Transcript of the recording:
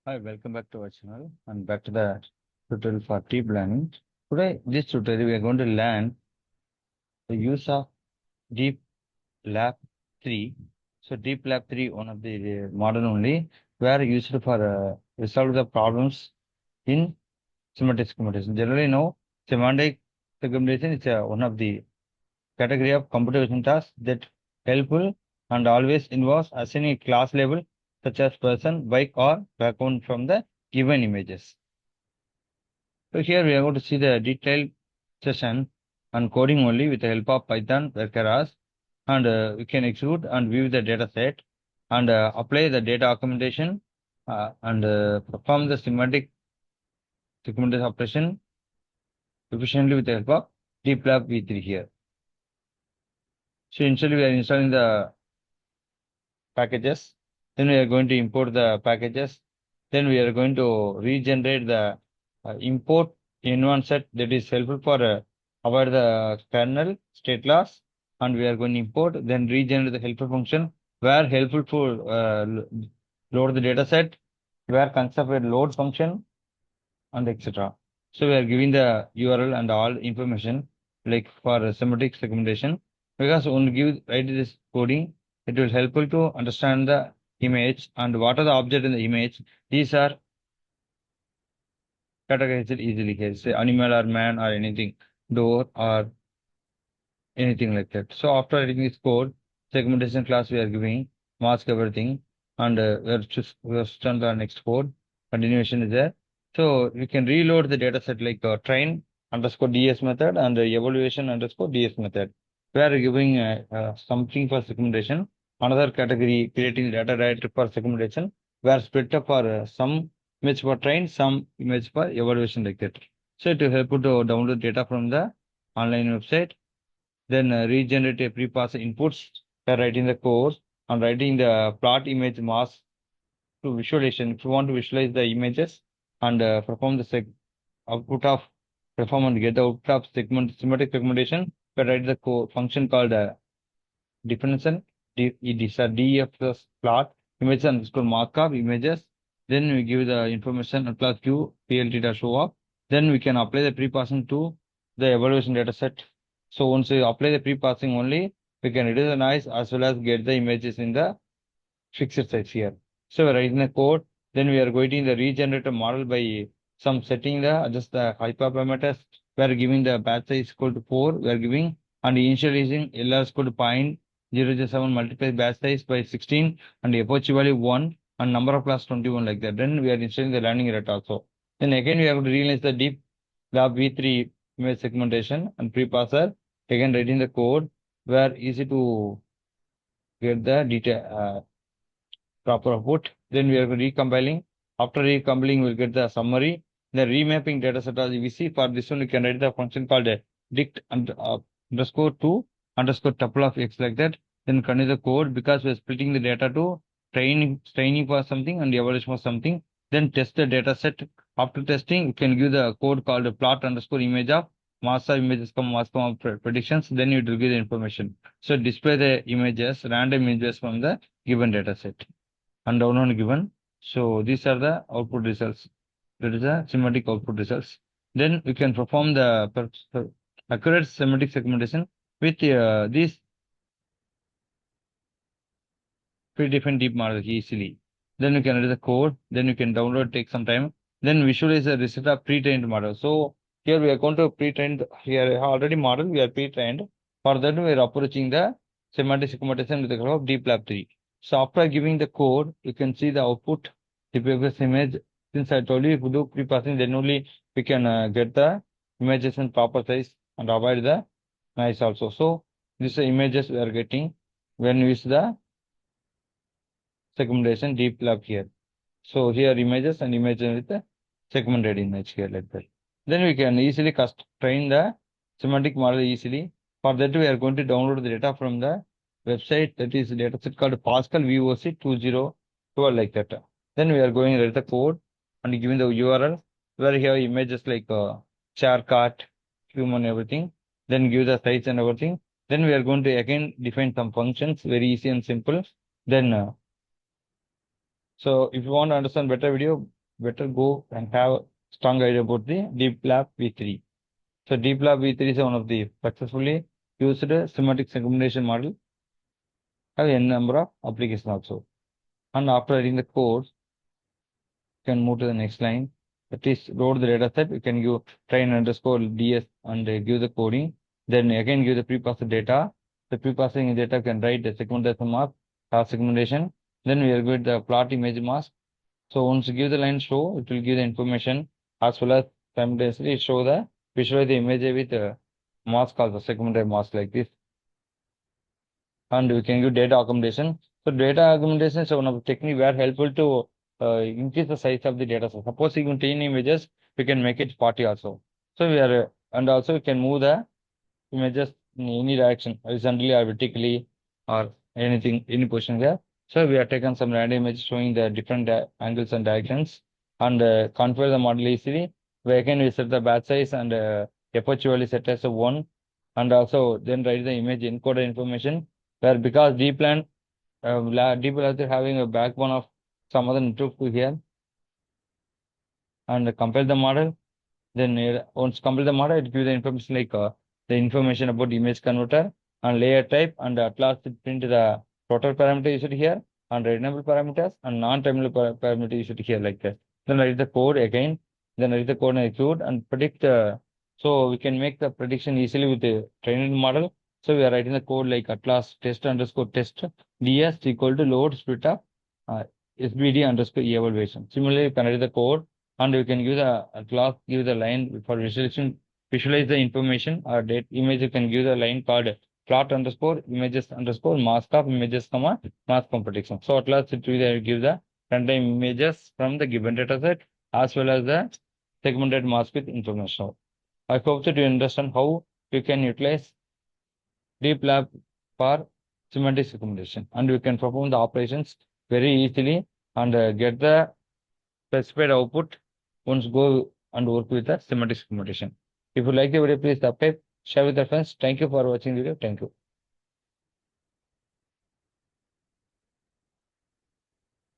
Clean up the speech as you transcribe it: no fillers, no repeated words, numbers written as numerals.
Hi, welcome back to our channel and back to the tutorial for deep learning. Today, this tutorial, we are going to learn the use of deep lab 3. So deep lab 3, one of the model only, were used for resolve the problems in semantic segmentation. Generally, no, semantic segmentation is one of the category of computation tasks that helpful and always involves assigning a class label such as person, bike, or background from the given images. So here we are going to see the detailed session on coding only with the help of Python, Keras, and we can execute and view the data set and apply the data augmentation and perform the semantic segmentation operation efficiently with the help of deeplab v3 here. So initially we are installing the packages. Then we are going to import the packages. Then we are going to regenerate the import in one set that is helpful for avoid the kernel state loss. And we are going to import, then regenerate the helper function where helpful for load the data set, where concept load function, and etc. So we are giving the URL and all information like for semantic segmentation because when you give write this coding, it will helpful to understand the image and what are the object in the image. These are categorized easily here, say animal or man or anything, door or anything like that. So after writing this code, segmentation class we are giving, mask everything, and we are on the next code. Continuation is there. So we can reload the data set like train underscore ds method and evaluation underscore ds method. We are giving something for segmentation, another category creating data directory for segmentation. We are split up for some image for train, some image for evaluation like that. So to help you to download data from the online website, then regenerate a pre-pass inputs by writing the code and writing the plot image mask to visualization. If you want to visualize the images and perform the output of perform and get the output of semantic segmentation, we write the function called definition. It is a def plus plot image underscore markup images. Then we give the information and class q plt dash show up. Then we can apply the pre-passing to the evaluation data set. So once we apply the pre-passing only, we can reduce the noise as well as get the images in the fixed size here. So we're writing the code. Then we are going to the regenerate model by some setting the just the hyperparameters. We are giving the batch size equal to 4. We are giving and initializing LR equal to 0.007 multiply batch size by 16 and epoch value 1 and number of class 21 like that. Then we are installing the learning rate also. Then again we have to realize the deep lab v3 image segmentation and pre-passer. Again writing the code where easy to get the detail proper output. Then we are recompiling. After recompiling, we'll get the summary. The remapping data set as we see. For this one, we can write the function called dict underscore to underscore tuple of x like that. Then continue the code because we're splitting the data to training for something and evaluation for something. Then test the data set. After testing, you can give the code called plot underscore image of mass of images mass of predictions. Then it will give the information. So display the images, random images from the given data set and download given. So these are the output results. That is the semantic output results. Then we can perform the accurate semantic segmentation with these predefined deep models easily. Then you can read the code. Then you can download, take some time. Then visualize the result of pre-trained model. So here we are going to pre-trained. Here already model we are pre-trained. For that we are approaching the semantic segmentation with the help of deeplab3. So after giving the code, you can see the output, the previous image. Since I told you if you do pre-passing, then only we can get the images in proper size and avoid the noise also. So these are images we are getting when we use the segmentation deep lab here. So here images and images with the segmented image here like that. Then we can easily train the semantic model easily. For that we are going to download the data from the website, that is data set called Pascal VOC 2012 like that. Then we are going to write the code and giving the URL where you have images like chair, cart, human, everything. Then give the size and everything. Then we are going to again define some functions, very easy and simple. Then So if you want to understand better video, better go and have strong idea about the deeplab v3. So deeplab v3 is one of the successfully used semantic segmentation model. Have n number of applications also. And after writing the code, you can move to the next line. That is load the data set. You can give train underscore ds and give the coding. Then again give the pre-processed data. The pre-processing data can write the segmentation mask, segmentation. Then we are going to plot image mask. So once you give the line show, it will give the information as well as simultaneously show the visualize the image with mask also segmented mask like this. And we can give data accommodation. So data accommodation is one of the technique where helpful to increase the size of the data set. Suppose you 10 images, we can make it 40 also. So we are and also we can move the images in any direction, horizontally or vertically or anything, any position there. So we have taken some random images showing the different angles and directions and configure the model easily. We can set the batch size and aperture value set as a 1 and also then write the image encoded information where because deep learning is having a backbone of some other network to here and compare the model. Then once compare the model, it gives the information like the information about image converter and layer type and at last it print the total parameter you should here and readable parameters and non-terminal parameter you should here like that. Then write the code again. Then write the code and execute and predict. So we can make the prediction easily with the trained model. So we are writing the code like at last test underscore test ds equal to load split up uh, sbd underscore evaluation. Similarly, you can write the code and we can give the class give the line for visualization visualize the information or date image. You can give the line called plot underscore images underscore mask of images comma mask prediction. So at last it will give the runtime images from the given data set as well as the segmented mask with information. I hope that you understand how you can utilize deep lab for semantic segmentation and we can perform the operations very easily and get the specified output once go and work with the semantic segmentation. If you like the video, please subscribe, share with your friends. Thank you for watching the video. Thank you.